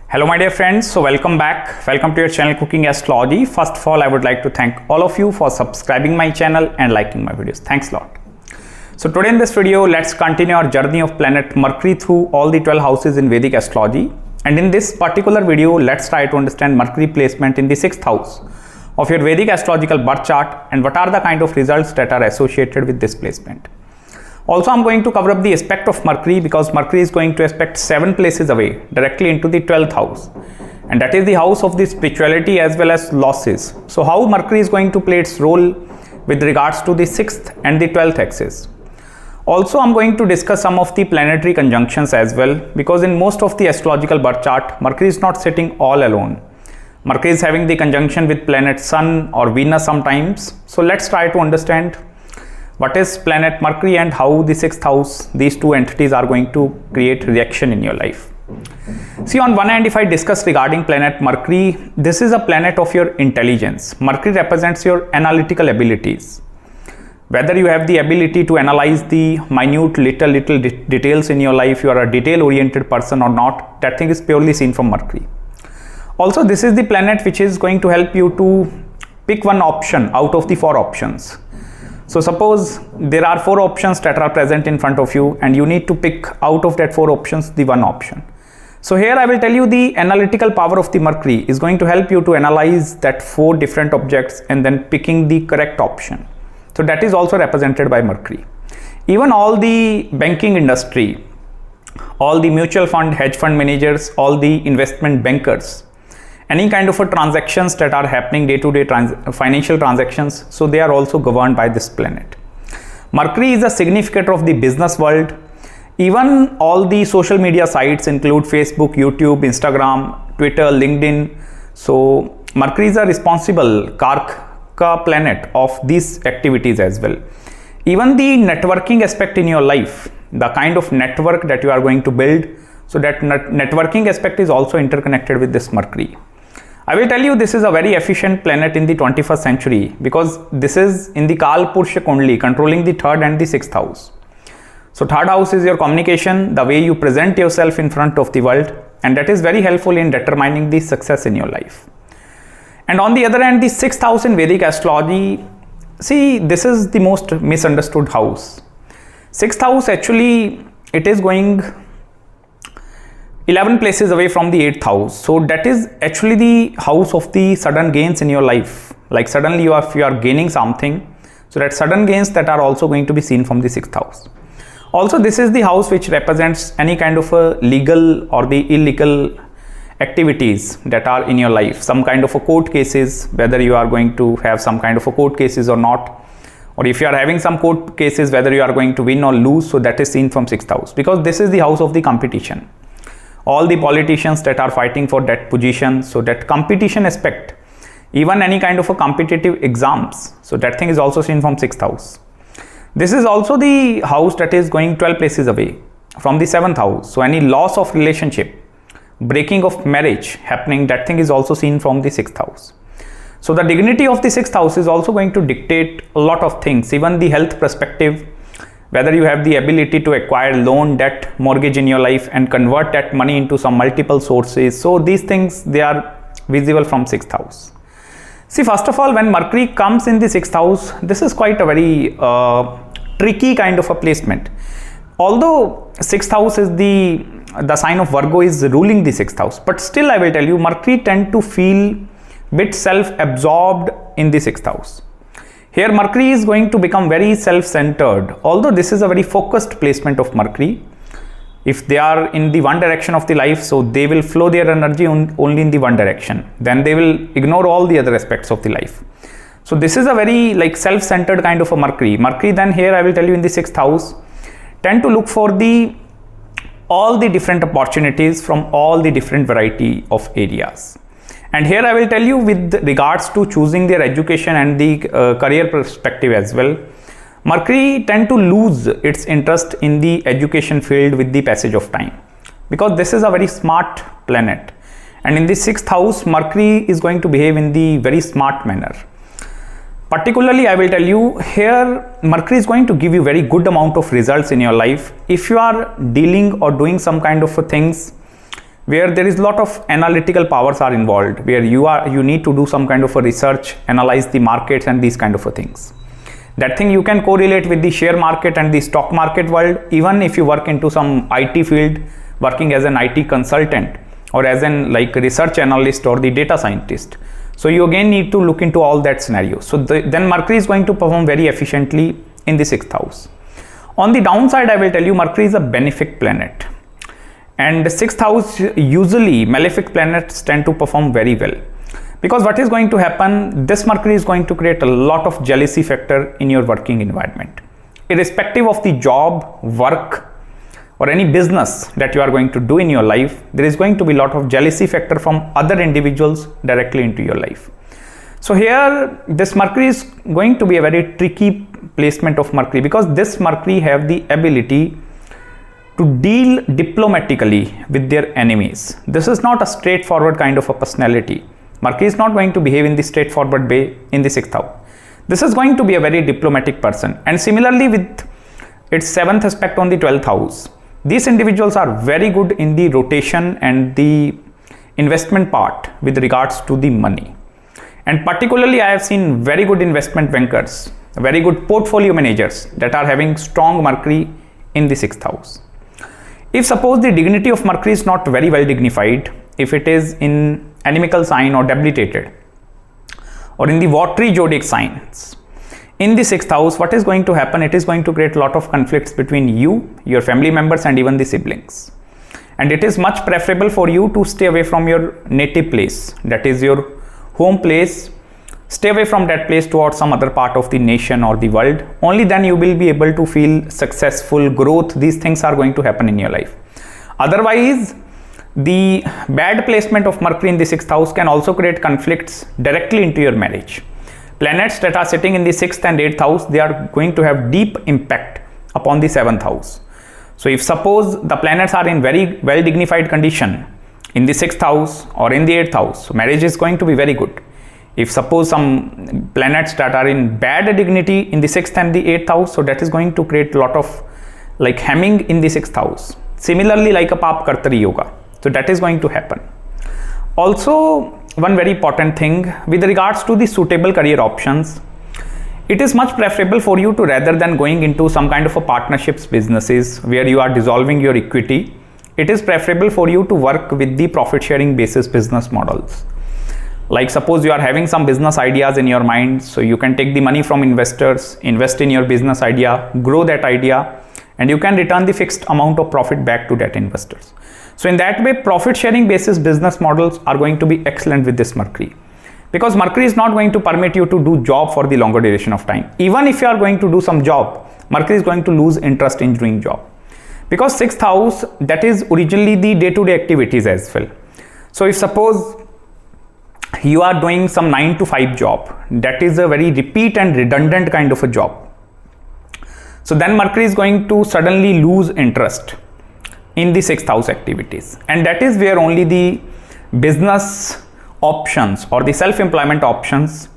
Hello my dear friends, so welcome back. Welcome to your channel Cooking Astrology. First of all, I would like to thank all of you for subscribing my channel and liking my videos. Thanks a lot. So today in this video, let's continue our journey of planet Mercury through all the 12 houses in Vedic Astrology. And in this particular video, let's try to understand Mercury placement in the 6th house of your Vedic astrological birth chart and what are the kind of results that are associated with this placement. Also, I'm going to cover up the aspect of Mercury because Mercury is going to aspect 7 places away directly into the 12th house, and that is the house of the spirituality as well as losses. So how Mercury is going to play its role with regards to the 6th and the 12th axis. Also, I'm going to discuss some of the planetary conjunctions as well, because in most of the astrological birth chart, Mercury is not sitting all alone. Mercury is having the conjunction with planet Sun or Venus sometimes. So let's try to understand what is planet Mercury and how the 6th house, these two entities are going to create reaction in your life. See, on one hand, if I discuss regarding planet Mercury, this is a planet of your intelligence. Mercury represents your analytical abilities. Whether you have the ability to analyze the minute little details in your life, you are a detail oriented person or not, that thing is purely seen from Mercury. Also, this is the planet which is going to help you to pick one option out of the 4 options. So suppose there are 4 options that are present in front of you and you need to pick out of that 4 options the one option. So here I will tell you the analytical power of the Mercury is going to help you to analyze that 4 different objects and then picking the correct option. So that is also represented by Mercury. Even all the banking industry, all the mutual fund, hedge fund managers, all the investment bankers, any kind of transactions that are happening day-to-day financial transactions, so they are also governed by this planet. Mercury is a significator of the business world. Even all the social media sites include Facebook, YouTube, Instagram, Twitter, LinkedIn. So Mercury is a responsible Karka planet of these activities as well. Even the networking aspect in your life, the kind of network that you are going to build, so that networking aspect is also interconnected with this Mercury. I will tell you this is a very efficient planet in the 21st century because this is in the Kal Purusha Kundli, controlling the 3rd and the 6th house. So 3rd house is your communication, the way you present yourself in front of the world, and that is very helpful in determining the success in your life. And on the other hand, the 6th house in Vedic astrology, see, this is the most misunderstood house. 6th house, actually it is going 11 places away from the 8th house. So that is actually the house of the sudden gains in your life. Like suddenly if you are gaining something, so that sudden gains that are also going to be seen from the 6th house. Also, this is the house which represents any kind of a legal or the illegal activities that are in your life. Some kind of a court cases, whether you are going to have some kind of a court cases or not. Or if you are having some court cases, whether you are going to win or lose, so that is seen from 6th house. Because this is the house of the competition. All the politicians that are fighting for that position, so that competition aspect, even any kind of a competitive exams, so that thing is also seen from 6th house. This is also the house that is going 12 places away from the 7th house. So any loss of relationship, breaking of marriage happening, that thing is also seen from the 6th house. So the dignity of the 6th house is also going to dictate a lot of things, even the health perspective, whether you have the ability to acquire loan, debt, mortgage in your life and convert that money into some multiple sources. So these things, they are visible from 6th house. See, first of all, when Mercury comes in the 6th house, this is quite a very tricky kind of a placement. Although 6th house is the sign of Virgo is ruling the 6th house, but still I will tell you, Mercury tend to feel bit self-absorbed in the 6th house. Here Mercury is going to become very self-centered, although this is a very focused placement of Mercury. If they are in the one direction of the life, so they will flow their energy only in the one direction. Then they will ignore all the other aspects of the life. So this is a very like self-centered kind of a Mercury. Mercury then here I will tell you in the 6th house, tend to look for all the different opportunities from all the different variety of areas. And here I will tell you with regards to choosing their education and the career perspective as well, Mercury tend to lose its interest in the education field with the passage of time, because this is a very smart planet. And in the 6th house, Mercury is going to behave in the very smart manner. Particularly, I will tell you here, Mercury is going to give you very good amount of results in your life if you are dealing or doing some kind of things where there is a lot of analytical powers are involved, where you need to do some kind of a research, analyze the markets and these kind of things. That thing you can correlate with the share market and the stock market world, even if you work into some IT field, working as an IT consultant or as an like research analyst or the data scientist. So you again need to look into all that scenario. So then Mercury is going to perform very efficiently in the 6th house. On the downside, I will tell you, Mercury is a benefic planet. And the 6th house, usually malefic planets tend to perform very well. Because what is going to happen, this Mercury is going to create a lot of jealousy factor in your working environment. Irrespective of the job, work, or any business that you are going to do in your life, there is going to be a lot of jealousy factor from other individuals directly into your life. So here, this Mercury is going to be a very tricky placement of Mercury, because this Mercury have the ability to deal diplomatically with their enemies. This is not a straightforward kind of a personality. Mercury is not going to behave in the straightforward way in the 6th house. This is going to be a very diplomatic person. And similarly with its 7th aspect on the 12th house, these individuals are very good in the rotation and the investment part with regards to the money. And particularly I have seen very good investment bankers, very good portfolio managers that are having strong Mercury in the 6th house. If suppose the dignity of Mercury is not very well dignified, if it is in animical sign or debilitated, or in the watery zodiac signs, in the 6th house, what is going to happen? It is going to create a lot of conflicts between you, your family members, and even the siblings. And it is much preferable for you to stay away from your native place, that is your home place. Stay away from that place towards some other part of the nation or the world. Only then you will be able to feel successful growth. These things are going to happen in your life. Otherwise, the bad placement of Mercury in the 6th house can also create conflicts directly into your marriage. Planets that are sitting in the 6th and 8th house, they are going to have deep impact upon the 7th house. So if suppose the planets are in very well dignified condition in the 6th house or in the 8th house, so marriage is going to be very good. If suppose some planets that are in bad dignity in the 6th and the 8th house, so that is going to create a lot of like hemming in the 6th house. Similarly, like a Pap Kartari Yoga. So that is going to happen. Also, one very important thing with regards to the suitable career options, it is much preferable for you to, rather than going into some kind of a partnerships businesses where you are dissolving your equity, it is preferable for you to work with the profit sharing basis business models. Like suppose you are having some business ideas in your mind, so you can take the money from investors, invest in your business idea, grow that idea, and you can return the fixed amount of profit back to that investors. So in that way, profit sharing basis business models are going to be excellent with this Mercury, because Mercury is not going to permit you to do job for the longer duration of time. Even if you are going to do some job, Mercury is going to lose interest in doing job, because 6th house, that is originally the day-to-day activities as well. So if suppose you are doing some 9 to 5 job, that is a very repeat and redundant kind of a job. So then Mercury is going to suddenly lose interest in the 6th house activities. And that is where only the business options or the self-employment options,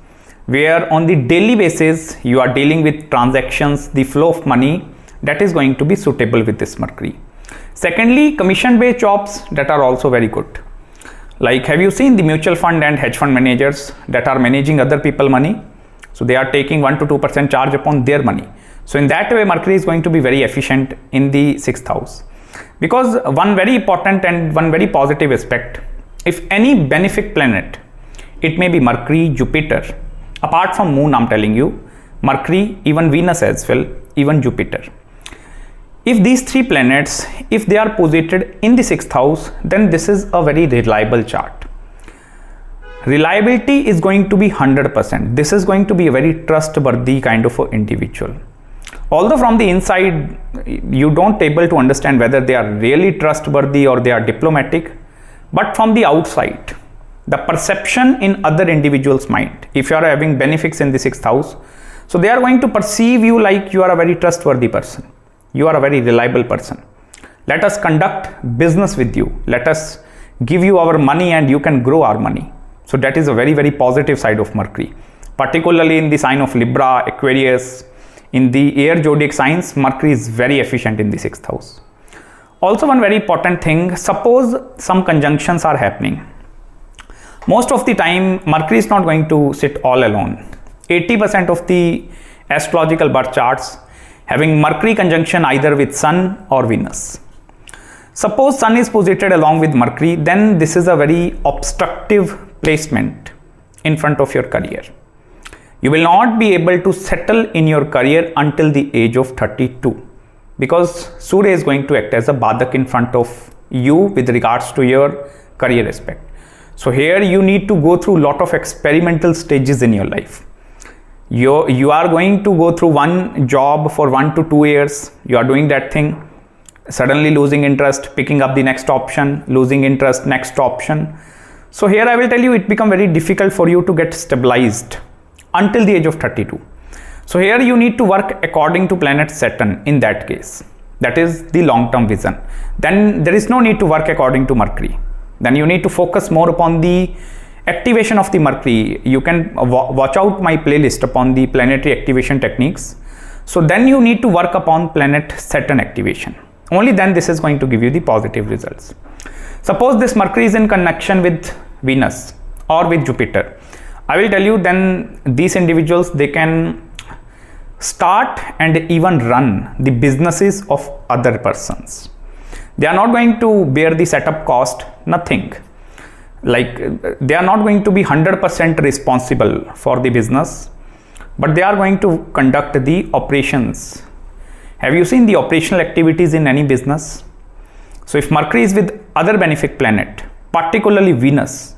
where on the daily basis you are dealing with transactions, the flow of money, that is going to be suitable with this Mercury. Secondly, commission-based jobs, that are also very good. Like, have you seen the mutual fund and hedge fund managers that are managing other people's money? So they are taking 1 to 2% charge upon their money. So in that way, Mercury is going to be very efficient in the 6th house. Because one very important and one very positive aspect, if any benefic planet, it may be Mercury, Jupiter, apart from Moon, I'm telling you, Mercury, even Venus as well, even Jupiter. If these 3 planets, if they are posited in the 6th house, then this is a very reliable chart. Reliability is going to be 100%. This is going to be a very trustworthy kind of an individual. Although from the inside, you don't able to understand whether they are really trustworthy or they are diplomatic, but from the outside, the perception in other individuals' mind, if you are having benefics in the 6th house, so they are going to perceive you like you are a very trustworthy person. You are a very reliable person. Let us conduct business with you. Let us give you our money and you can grow our money. So that is a very, very positive side of Mercury. Particularly in the sign of Libra, Aquarius, in the air zodiac signs, Mercury is very efficient in the 6th house. Also, one very important thing, suppose some conjunctions are happening. Most of the time, Mercury is not going to sit all alone. 80% of the astrological birth charts having Mercury conjunction either with Sun or Venus. Suppose Sun is posited along with Mercury, then this is a very obstructive placement in front of your career. You will not be able to settle in your career until the age of 32, because Surya is going to act as a Badak in front of you with regards to your career aspect. So here you need to go through a lot of experimental stages in your life. You are going to go through one job for 1 to 2 years. You are doing that thing, suddenly losing interest, picking up the next option, losing interest, next option. So here I will tell you, it becomes very difficult for you to get stabilized until the age of 32. So here you need to work according to planet Saturn in that case. That is the long-term vision. Then there is no need to work according to Mercury. Then you need to focus more upon the activation of the Mercury. You can watch out my playlist upon the planetary activation techniques. So then you need to work upon planet Saturn activation. Only then this is going to give you the positive results. Suppose this Mercury is in connection with Venus or with Jupiter. I will tell you, then these individuals, they can start and even run the businesses of other persons. They are not going to bear the setup cost, nothing. Like they are not going to be 100% responsible for the business, but they are going to conduct the operations. Have you seen the operational activities in any business? So if Mercury is with other benefic planet, particularly Venus,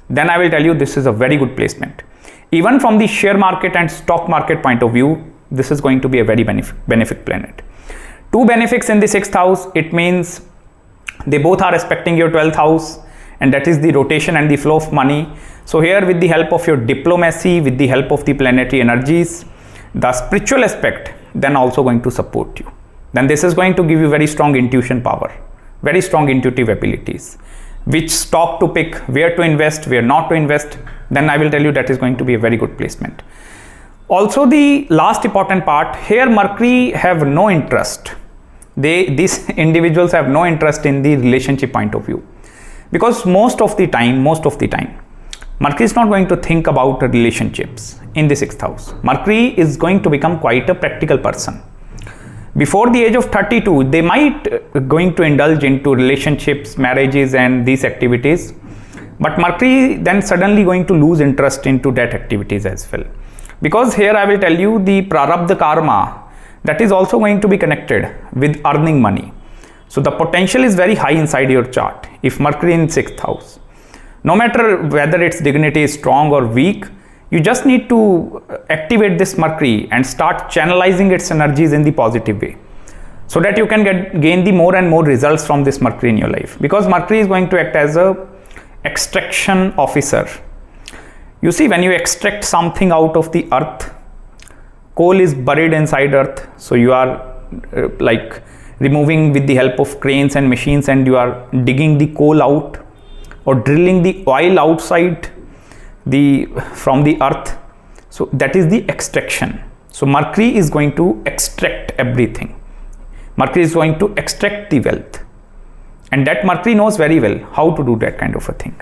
then I will tell you this is a very good placement. Even from the share market and stock market point of view, this is going to be a very benefic planet. 2 benefics in the 6th house, it means they both are respecting your 12th house, and that is the rotation and the flow of money. So here, with the help of your diplomacy, with the help of the planetary energies, the spiritual aspect then also going to support you. Then this is going to give you very strong intuition power, very strong intuitive abilities, which stock to pick, where to invest, where not to invest. Then I will tell you that is going to be a very good placement. Also, the last important part here, Mercury have no interest. These individuals have no interest in the relationship point of view, because most of the time, Mercury is not going to think about relationships in the 6th house. Mercury is going to become quite a practical person. Before the age of 32, they might going to indulge into relationships, marriages and these activities. But Mercury then suddenly going to lose interest into that activities as well. Because here I will tell you, the prarabdha karma, that is also going to be connected with earning money. So the potential is very high inside your chart if Mercury in 6th house. No matter whether its dignity is strong or weak, you just need to activate this Mercury and start channelizing its energies in the positive way, so that you can gain the more and more results from this Mercury in your life. Because Mercury is going to act as a extraction officer. You see, when you extract something out of the earth, coal is buried inside earth, so you are like removing with the help of cranes and machines, and you are digging the coal out or drilling the oil outside from the earth. So that is the extraction. So Mercury is going to extract everything. Mercury is going to extract the wealth, and that Mercury knows very well how to do that kind of a thing.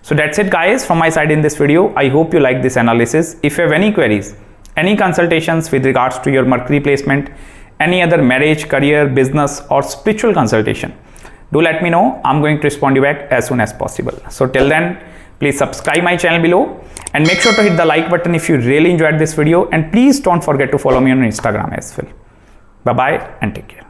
So that's it guys from my side in this video. I hope you like this analysis. If you have any queries, any consultations with regards to your Mercury placement, any other marriage, career, business or spiritual consultation, do let me know. I'm going to respond you back as soon as possible. So till then, please subscribe my channel below and make sure to hit the like button if you really enjoyed this video, and please don't forget to follow me on Instagram as well. Bye bye and take care.